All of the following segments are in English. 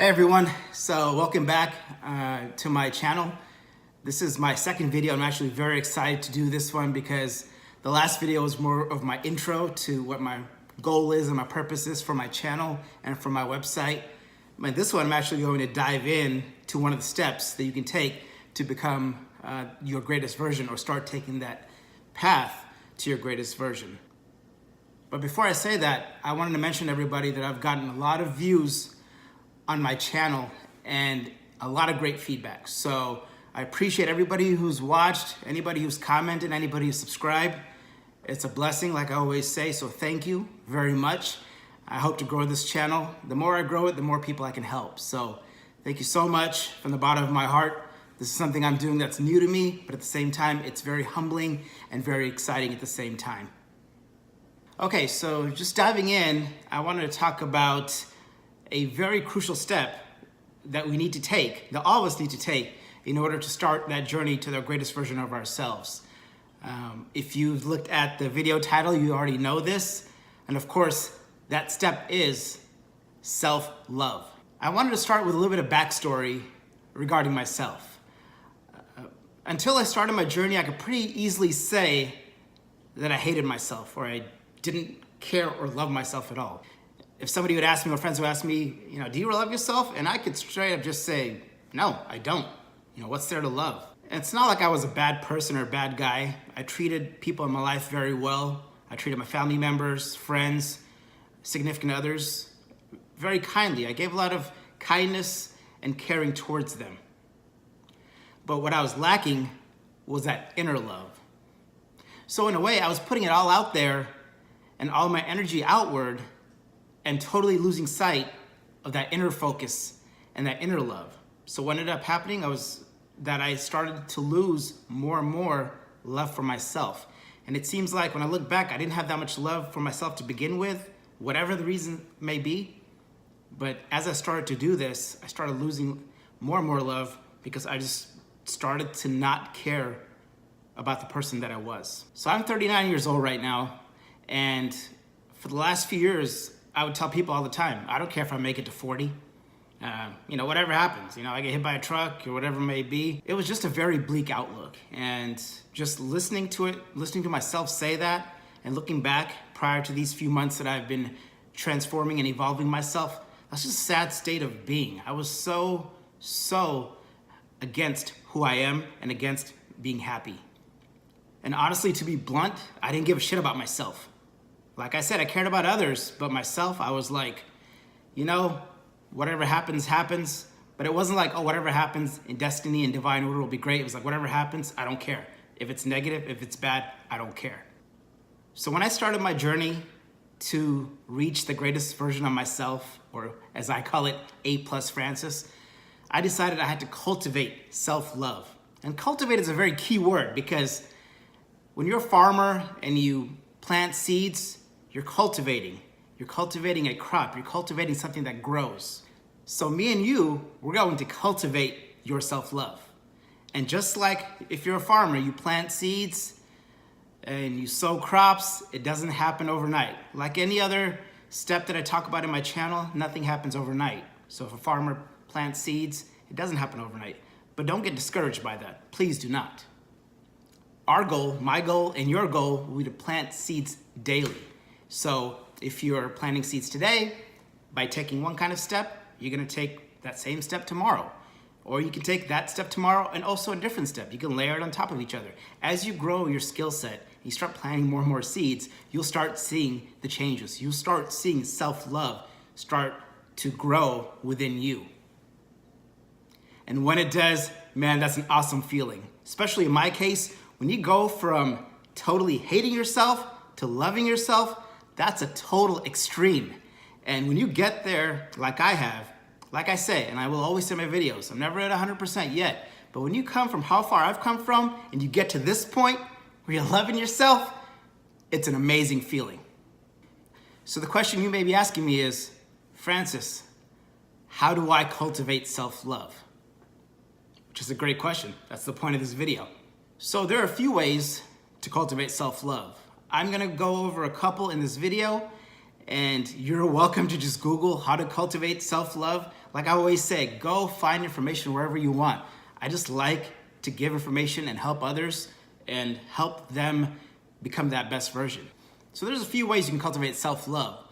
Hey everyone, so welcome back to my channel. This is my second video. I'm actually very excited to do this one because the last video was more of my intro to what my goal is and my purpose is for my channel and for my website. But this one I'm actually going to dive in to one of the steps that you can take to become your greatest version or start taking that path to your greatest version. But before I say that, I wanted to mention to everybody that I've gotten a lot of views on my channel and a lot of great feedback. So I appreciate everybody who's watched, anybody who's commented, anybody who's subscribed. It's a blessing, like I always say, so thank you very much. I hope to grow this channel. The more I grow it, the more people I can help. So thank you so much from the bottom of my heart. This is something I'm doing that's new to me, but at the same time, it's very humbling and very exciting at the same time. Okay, so just diving in, I wanted to talk about a very crucial step that we need to take, that all of us need to take in order to start that journey to the greatest version of ourselves. If you've looked at the video title, you already know this. And of course, that step is self-love. I wanted to start with a little bit of backstory regarding myself. Until I started my journey, I could pretty easily say that I hated myself or I didn't care or love myself at all. If somebody would ask me, or friends would ask me, do you love yourself? And I could straight up just say, no, I don't. What's there to love? And it's not like I was a bad person or a bad guy. I treated people in my life very well. I treated my family members, friends, significant others very kindly. I gave a lot of kindness and caring towards them. But what I was lacking was that inner love. So in a way, I was putting it all out there and all my energy outward and totally losing sight of that inner focus and that inner love. So what ended up happening was that I started to lose more and more love for myself. And it seems like when I look back, I didn't have that much love for myself to begin with, whatever the reason may be. But as I started to do this, I started losing more and more love because I just started to not care about the person that I was. So I'm 39 years old right now. And for the last few years, I would tell people all the time, I don't care if I make it to 40. Whatever happens, I get hit by a truck or whatever it may be. It was just a very bleak outlook. And just listening to myself say that and looking back prior to these few months that I've been transforming and evolving myself, that's just a sad state of being. I was so against who I am and against being happy. And honestly, to be blunt, I didn't give a shit about myself. Like I said, I cared about others, but myself, I was like, whatever happens, happens. But it wasn't like, oh, whatever happens in destiny and divine order will be great. It was like, whatever happens, I don't care. If it's negative, if it's bad, I don't care. So when I started my journey to reach the greatest version of myself, or as I call it, A+ Francis, I decided I had to cultivate self-love. And cultivate is a very key word because when you're a farmer and you plant seeds, you're cultivating a crop, you're cultivating something that grows. So me and you, we're going to cultivate your self-love. And just like if you're a farmer, you plant seeds and you sow crops, it doesn't happen overnight. Like any other step that I talk about in my channel, nothing happens overnight. So if a farmer plants seeds, it doesn't happen overnight. But don't get discouraged by that. Please do not. Our goal, my goal, and your goal will be to plant seeds daily. So if you're planting seeds today, by taking one kind of step, you're gonna take that same step tomorrow. Or you can take that step tomorrow and also a different step. You can layer it on top of each other. As you grow your skill set, you start planting more and more seeds, you'll start seeing the changes. You'll start seeing self-love start to grow within you. And when it does, man, that's an awesome feeling. Especially in my case, when you go from totally hating yourself to loving yourself, that's a total extreme. And when you get there, like I have, like I say, and I will always say in my videos, I'm never at 100% yet, but when you come from how far I've come from and you get to this point where you're loving yourself, it's an amazing feeling. So the question you may be asking me is, Francis, how do I cultivate self-love? Which is a great question. That's the point of this video. So there are a few ways to cultivate self-love. I'm gonna go over a couple in this video, and you're welcome to just Google how to cultivate self-love. like I always say, go find information wherever you want. I just like to give information and help others and help them become that best version. So there's a few ways you can cultivate self-love.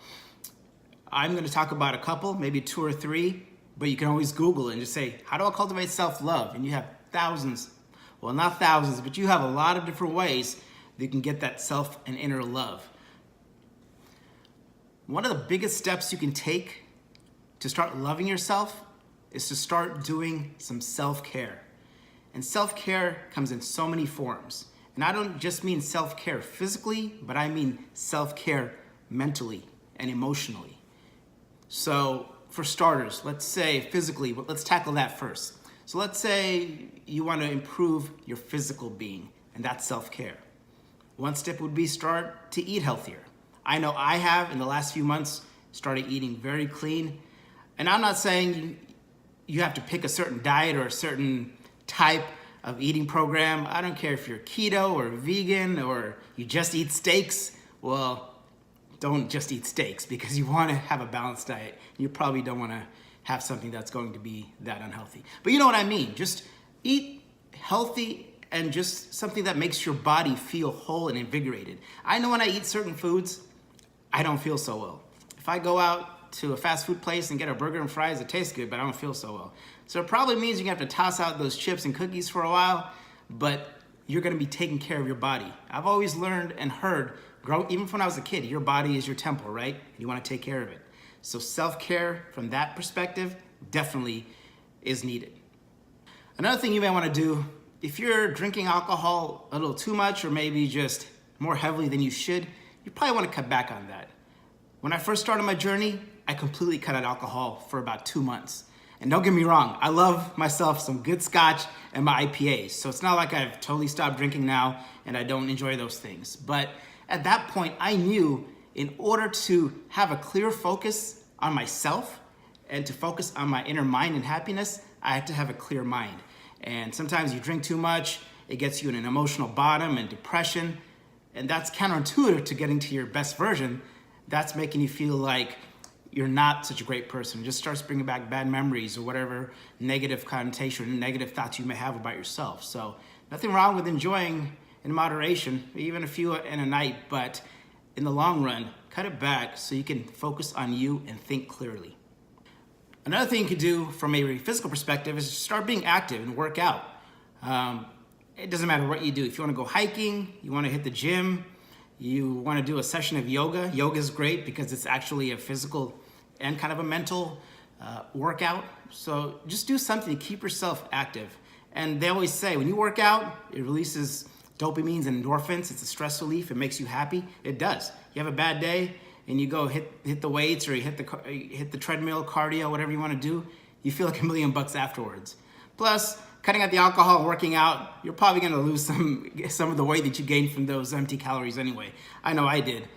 I'm going to talk about a couple, maybe 2 or 3, but you can always Google it and just say, how do I cultivate self-love? And you have thousands, well, not thousands, but you have a lot of different ways that you can get that self and inner love. One of the biggest steps you can take to start loving yourself is to start doing some self-care. And self-care comes in so many forms. And I don't just mean self-care physically, but I mean self-care mentally and emotionally. So for starters, let's say physically, but let's tackle that first. So let's say you want to improve your physical being, and that's self-care. One step would be start to eat healthier. I know I have, in the last few months, started eating very clean. And I'm not saying you have to pick a certain diet or a certain type of eating program. I don't care if you're keto or vegan or you just eat steaks. Well, don't just eat steaks, because you want to have a balanced diet. You probably don't want to have something that's going to be that unhealthy. But you know what I mean. Just eat healthy and just something that makes your body feel whole and invigorated. I know when I eat certain foods, I don't feel so well. If I go out to a fast food place and get a burger and fries, it tastes good, but I don't feel so well. So it probably means you're gonna have to toss out those chips and cookies for a while, but you're gonna be taking care of your body. I've always learned and heard, even when I was a kid, your body is your temple, right? You wanna take care of it. So self-care from that perspective definitely is needed. Another thing you may wanna do, if you're drinking alcohol a little too much or maybe just more heavily than you should, you probably wanna cut back on that. When I first started my journey, I completely cut out alcohol for about 2 months. And don't get me wrong, I love myself some good scotch and my IPAs. So it's not like I've totally stopped drinking now and I don't enjoy those things. But at that point, I knew in order to have a clear focus on myself and to focus on my inner mind and happiness, I had to have a clear mind. And sometimes you drink too much, it gets you in an emotional bottom and depression. And that's counterintuitive to getting to your best version. That's making you feel like you're not such a great person. It just starts bringing back bad memories or whatever negative connotation, negative thoughts you may have about yourself. So nothing wrong with enjoying in moderation, even a few in a night, but in the long run, cut it back so you can focus on you and think clearly. Another thing you could do from a physical perspective is start being active and work out. It doesn't matter what you do. If you want to go hiking, you want to hit the gym, you want to do a session of yoga. Yoga is great because it's actually a physical and kind of a mental workout. So just do something to keep yourself active. And they always say when you work out, it releases dopamines and endorphins. It's a stress relief. It makes you happy. It does. You have a bad day and you go hit the weights or you hit the treadmill, cardio, whatever you want to do, you feel like $1 million afterwards. Plus, cutting out the alcohol and working out, you're probably going to lose some of the weight that you gained from those empty calories anyway. I know I did.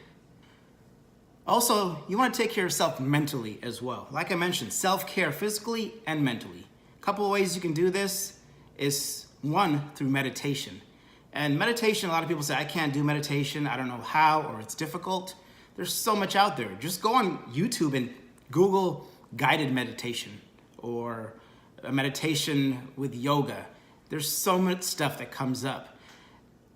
Also, you want to take care of yourself mentally as well. Like I mentioned, self-care physically and mentally. A couple of ways you can do this is, one, through meditation. And meditation, a lot of people say, I can't do meditation, I don't know how, or it's difficult. There's so much out there. Just go on YouTube and Google guided meditation or a meditation with yoga. There's so much stuff that comes up.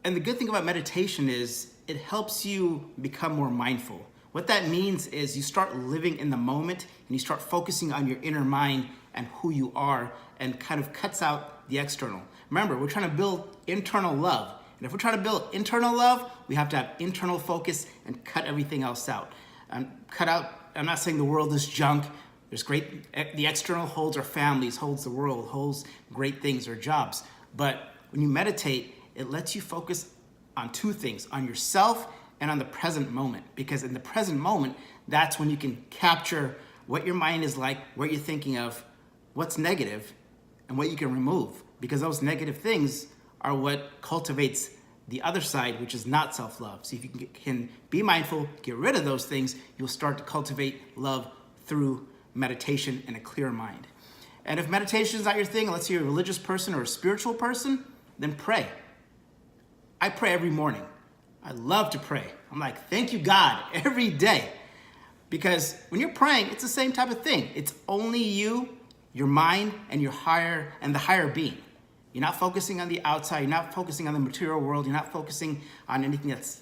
And the good thing about meditation is it helps you become more mindful. What that means is you start living in the moment and you start focusing on your inner mind and who you are, and kind of cuts out the external. Remember, we're trying to build internal love. And if we're trying to build internal love, we have to have internal focus and cut everything else out. I'm not saying the world is junk. There's the external holds our families, holds the world, holds great things or jobs. But when you meditate, it lets you focus on 2 things, on yourself and on the present moment. Because in the present moment, that's when you can capture what your mind is like, what you're thinking of, what's negative, and what you can remove. Because those negative things are what cultivates the other side, which is not self-love. So if you can be mindful, get rid of those things, you'll start to cultivate love through meditation and a clear mind. And if meditation is not your thing, unless you're a religious person or a spiritual person, then pray. I pray every morning. I love to pray. I'm like, thank you, God, every day. Because when you're praying, it's the same type of thing. It's only you your mind and the higher being. You're not focusing on the outside. You're not focusing on the material world. You're not focusing on anything that's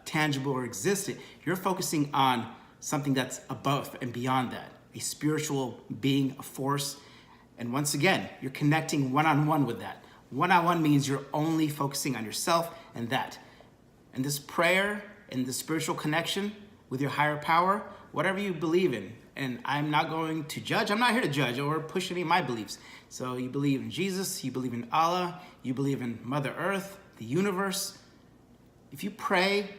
tangible or existent. You're focusing on something that's above and beyond that, a spiritual being, a force. And once again, you're connecting one-on-one with that. One-on-one means you're only focusing on yourself and that. And this prayer and the spiritual connection with your higher power, whatever you believe in, and I'm not going to judge. I'm not here to judge or push any of my beliefs. So you believe in Jesus, you believe in Allah, you believe in Mother Earth, the universe. If you pray,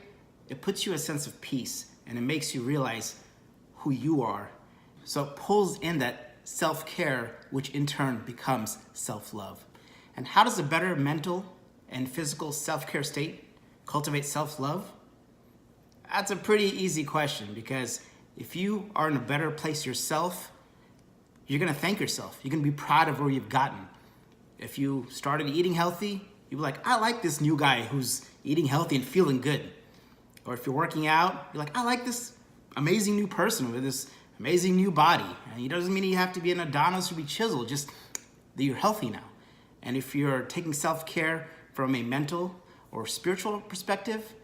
it puts you a sense of peace and it makes you realize who you are. So it pulls in that self-care, which in turn becomes self-love. And how does a better mental and physical self-care state cultivate self-love? That's a pretty easy question, because if you are in a better place yourself, you're gonna thank yourself. You're gonna be proud of where you've gotten. If you started eating healthy, you'll be like, I like this new guy who's eating healthy and feeling good. Or if you're working out, you're like, I like this amazing new person with this amazing new body. And it doesn't mean you have to be an Adonis or be chiseled, just that you're healthy now. And if you're taking self-care from a mental or spiritual perspective,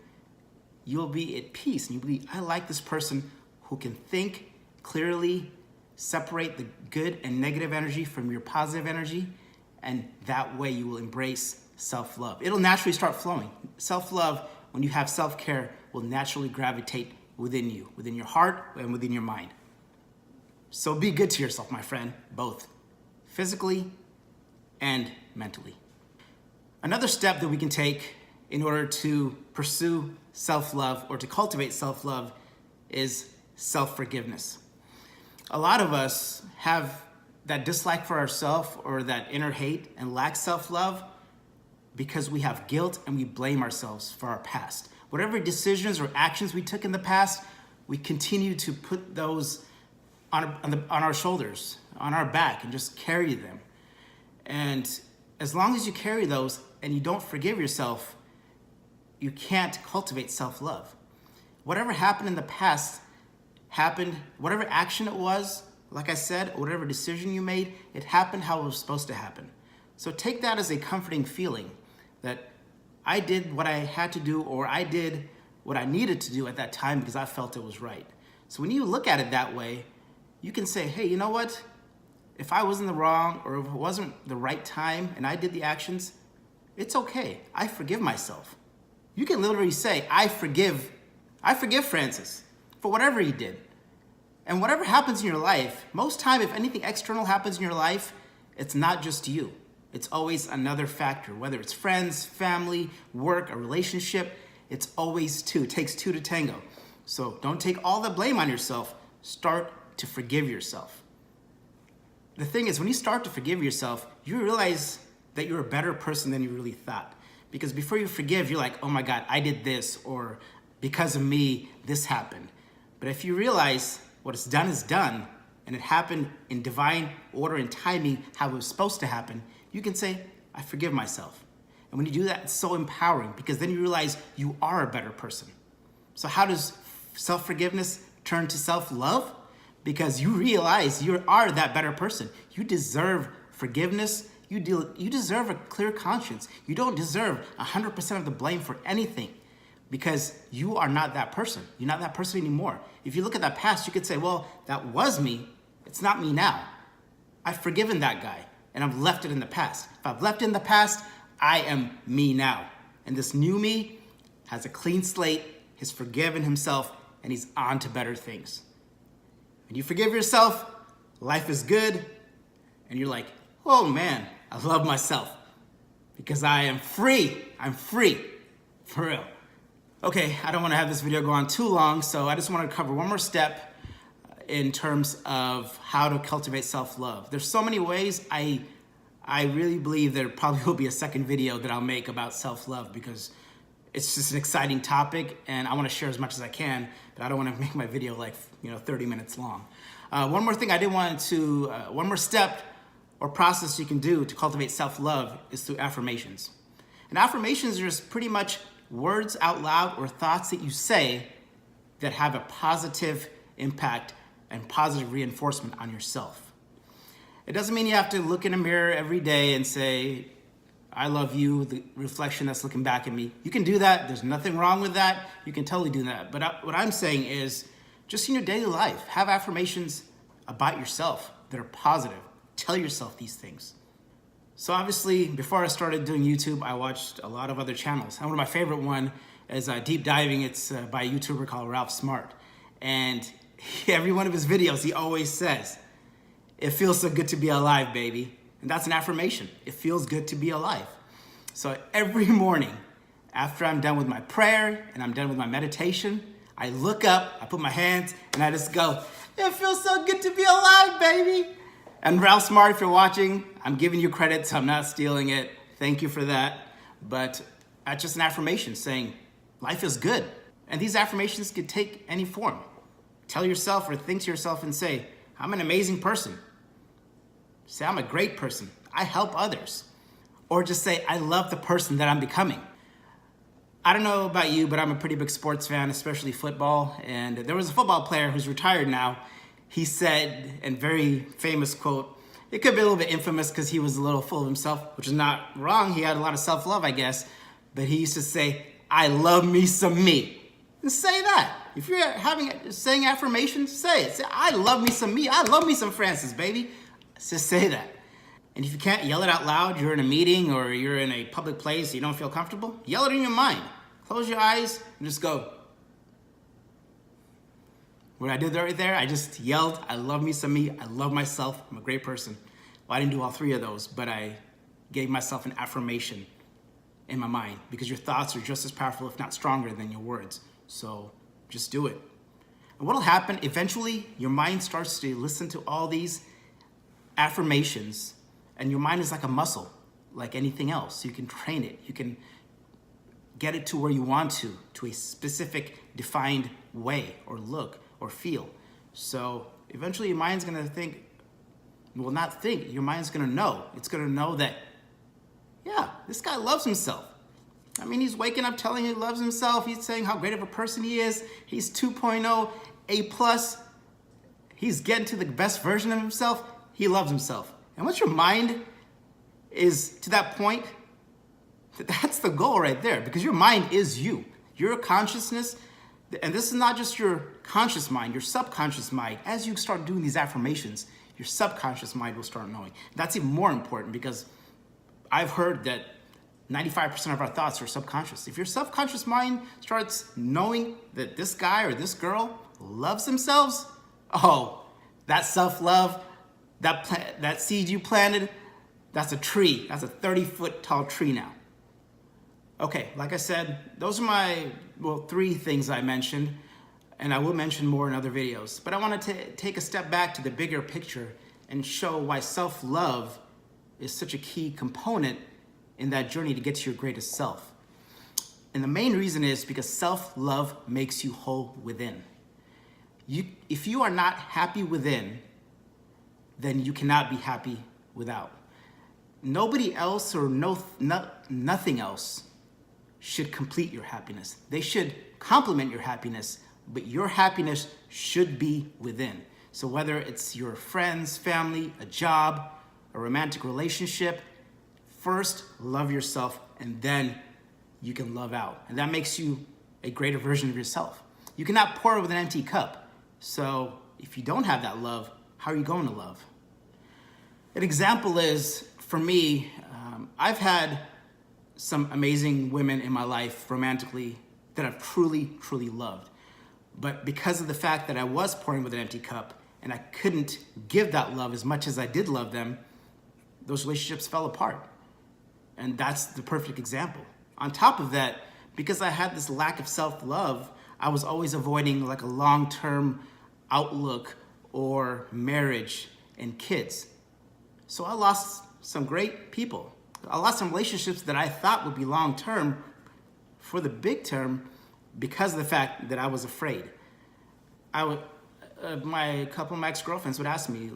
you'll be at peace. And you'll be, I like this person who can think clearly, separate the good and negative energy from your positive energy, and that way you will embrace self-love. It'll naturally start flowing. Self-love, when you have self-care, will naturally gravitate within you, within your heart and within your mind. So be good to yourself, my friend, both physically and mentally. Another step that we can take in order to pursue self-love or to cultivate self-love is self-forgiveness. A lot of us have that dislike for ourselves or that inner hate and lack self-love because we have guilt and we blame ourselves for our past. Whatever decisions or actions we took in the past, we continue to put those on our shoulders, on our back, and just carry them. And as long as you carry those and you don't forgive yourself, you can't cultivate self-love. Whatever happened in the past happened, whatever action it was, like I said, whatever decision you made, it happened how it was supposed to happen. So take that as a comforting feeling that I did what I had to do, or I did what I needed to do at that time because I felt it was right. So when you look at it that way, you can say, hey, you know what? If I was in the wrong or if it wasn't the right time and I did the actions, it's okay. I forgive myself. You can literally say, I forgive Francis for whatever he did. And whatever happens in your life, most time, if anything external happens in your life, it's not just you. It's always another factor, whether it's friends, family, work, a relationship, it's always two. It takes two to tango. So don't take all the blame on yourself. Start to forgive yourself. The thing is, when you start to forgive yourself, you realize that you're a better person than you really thought. Because before you forgive, you're like, oh my God, I did this, or because of me, this happened. But if you realize what is done is done, and it happened in divine order and timing, how it was supposed to happen, you can say, I forgive myself. And when you do that, it's so empowering, because then you realize you are a better person. So how does self-forgiveness turn to self-love? Because you realize you are that better person. You deserve forgiveness. You deserve a clear conscience. You don't deserve 100% of the blame for anything, because you are not that person. You're not that person anymore. If you look at that past, you could say, well, that was me. It's not me now. I've forgiven that guy, and I've left it in the past. If I've left it in the past, I am me now. And this new me has a clean slate, has forgiven himself, and he's on to better things. When you forgive yourself, life is good, and you're like, oh man, I love myself because I am free. I'm free, for real. Okay, I don't want to have this video go on too long, so I just want to cover one more step in terms of how to cultivate self-love. There's so many ways. I really believe there probably will be a second video that I'll make about self-love, because it's just an exciting topic and I want to share as much as I can, but I don't want to make my video like 30 minutes long. One more thing one more step or process you can do to cultivate self-love is through affirmations. And affirmations are just pretty much words out loud or thoughts that you say that have a positive impact and positive reinforcement on yourself. It doesn't mean you have to look in a mirror every day and say, I love you, the reflection that's looking back at me. You can do that. There's nothing wrong with that. You can totally do that. But what I'm saying is, just in your daily life, have affirmations about yourself that are positive. Tell yourself these things. So obviously, before I started doing YouTube, I watched a lot of other channels. And one of my favorite one is Deep Diving. It's by a YouTuber called Ralph Smart. And every one of his videos, he always says, it feels so good to be alive, baby. And that's an affirmation. It feels good to be alive. So every morning, after I'm done with my prayer and I'm done with my meditation, I look up, I put my hands, and I just go, it feels so good to be alive, baby. And Ralph Smart, if you're watching, I'm giving you credit, so I'm not stealing it. Thank you for that. But that's just an affirmation saying, life is good. And these affirmations can take any form. Tell yourself or think to yourself and say, I'm an amazing person. Say, I'm a great person. I help others. Or just say, I love the person that I'm becoming. I don't know about you, but I'm a pretty big sports fan, especially football. And there was a football player who's retired now. He said, and very famous quote, it could be a little bit infamous because he was a little full of himself, which is not wrong. He had a lot of self-love, I guess. But he used to say, I love me some me. And say that. If you're saying affirmations, say it. Say, I love me some me. I love me some Francis, baby. Just say that. And if you can't yell it out loud, you're in a meeting or you're in a public place, you don't feel comfortable, yell it in your mind. Close your eyes and just go. What I did right there, I just yelled, I love me some me, I love myself, I'm a great person. Well, I didn't do all three of those, but I gave myself an affirmation in my mind because your thoughts are just as powerful, if not stronger, than your words. So just do it. And what'll happen, eventually, your mind starts to listen to all these affirmations, and your mind is like a muscle, like anything else. You can train it. You can get it to where you want to a specific defined way or look or feel. So eventually your mind's gonna think, well, not think, your mind's gonna know. It's gonna know that, yeah, this guy loves himself. I mean, he's waking up telling you he loves himself. He's saying how great of a person he is. He's 2.0, A+. He's getting to the best version of himself. He loves himself. And once your mind is to that point, that's the goal right there, because your mind is you. Your consciousness, and this is not just your conscious mind, your subconscious mind. As you start doing these affirmations, your subconscious mind will start knowing. That's even more important because I've heard that 95% of our thoughts are subconscious. If your subconscious mind starts knowing that this guy or this girl loves themselves, oh, that self-love, that seed you planted, that's a tree. That's a 30-foot tall tree now. Okay, like I said, those are my, three things I mentioned, and I will mention more in other videos. But I want to take a step back to the bigger picture and show why self-love is such a key component in that journey to get to your greatest self. And the main reason is because self-love makes you whole within. If you are not happy within, then you cannot be happy without. Nobody else or nothing else should complete your happiness. They should complement your happiness, but your happiness should be within. So whether it's your friends, family, a job, a romantic relationship, first love yourself and then you can love out. And that makes you a greater version of yourself. You cannot pour with an empty cup. So if you don't have that love, how are you going to love? An example is, for me, I've had some amazing women in my life romantically that I've truly, truly loved. But because of the fact that I was pouring with an empty cup and I couldn't give that love as much as I did love them, those relationships fell apart. And that's the perfect example. On top of that, because I had this lack of self-love, I was always avoiding like a long-term outlook or marriage and kids. So I lost some great people. I lost some relationships that I thought would be long-term for the big term because of the fact that I was afraid. A couple of my ex-girlfriends would ask me,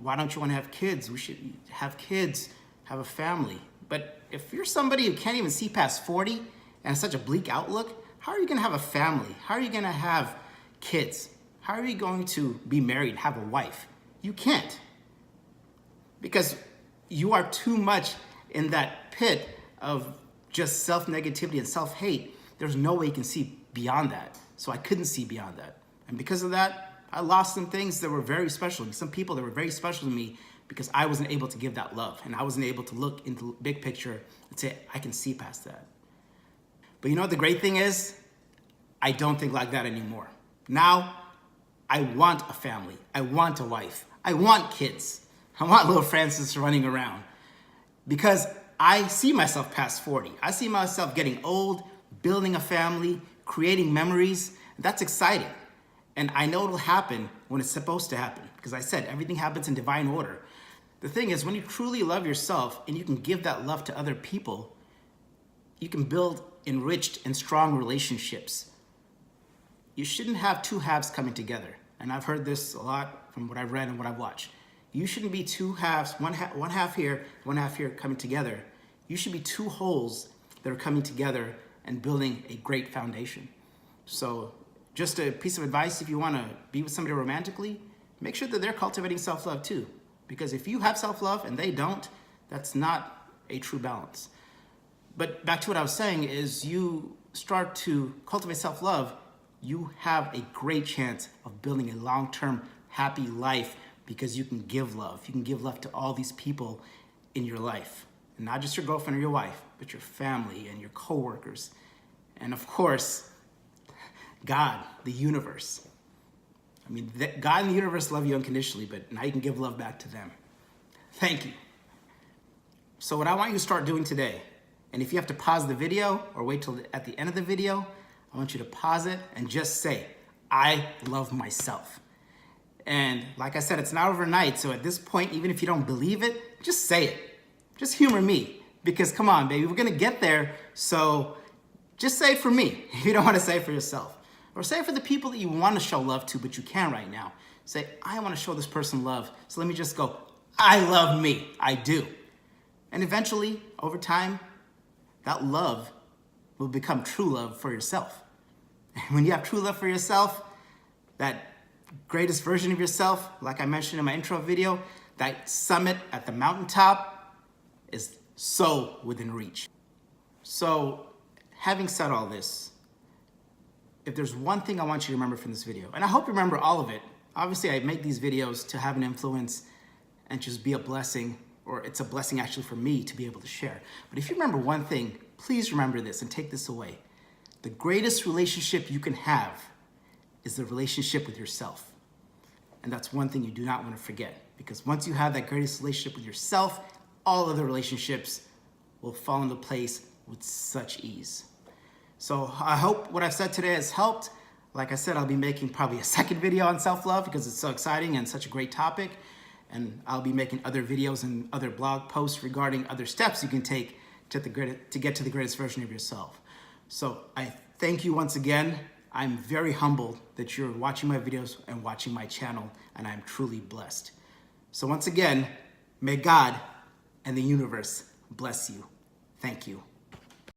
why don't you want to have kids? We should have kids, have a family. But if you're somebody who can't even see past 40 and has such a bleak outlook, how are you going to have a family? How are you going to have kids? How are you going to be married, have a wife? You can't. because you are too much in that pit of just self-negativity and self-hate. There's no way you can see beyond that. So I couldn't see beyond that. And because of that, I lost some things that were very special to me, some people that were very special to me, because I wasn't able to give that love. And I wasn't able to look into the big picture and say, I can see past that. But you know what the great thing is? I don't think like that anymore. Now, I want a family. I want a wife. I want kids. I want little Francis running around. Because I see myself past 40. I see myself getting old, building a family, creating memories. That's exciting. And I know it'll happen when it's supposed to happen. Because I said, everything happens in divine order. The thing is, when you truly love yourself and you can give that love to other people, you can build enriched and strong relationships. You shouldn't have two halves coming together. And I've heard this a lot from what I've read and what I've watched. You shouldn't be two halves, one half here, one half here coming together. You should be two wholes that are coming together and building a great foundation. So just a piece of advice, if you want to be with somebody romantically, make sure that they're cultivating self-love too. Because if you have self-love and they don't, that's not a true balance. But back to what I was saying is, you start to cultivate self-love, you have a great chance of building a long-term happy life, because you can give love. You can give love to all these people in your life. And not just your girlfriend or your wife, but your family and your coworkers. And of course, God, the universe. I mean, God and the universe love you unconditionally, but now you can give love back to them. Thank you. So what I want you to start doing today, and if you have to pause the video or wait till at the end of the video, I want you to pause it and just say, I love myself. And like I said, it's not overnight. So at this point, even if you don't believe it, just say it. Just humor me, because come on, baby, we're gonna get there. So just say it for me if you don't wanna say it for yourself. Or say it for the people that you wanna show love to, but you can't right now. Say, I wanna show this person love. So let me just go, I love me, I do. And eventually, over time, that love will become true love for yourself. And when you have true love for yourself, that greatest version of yourself, like I mentioned in my intro video, that summit at the mountaintop is so within reach. So having said all this, if there's one thing I want you to remember from this video, and I hope you remember all of it. Obviously, I make these videos to have an influence and just be a blessing, or it's a blessing actually for me to be able to share. But if you remember one thing, please remember this and take this away. The greatest relationship you can have is the relationship with yourself. And that's one thing you do not want to forget, because once you have that greatest relationship with yourself, all other relationships will fall into place with such ease. So I hope what I've said today has helped. Like I said, I'll be making probably a second video on self-love because it's so exciting and such a great topic. And I'll be making other videos and other blog posts regarding other steps you can take to get to the greatest version of yourself. So I thank you once again. I'm very humbled that you're watching my videos and watching my channel, and I'm truly blessed. So once again, may God and the universe bless you. Thank you.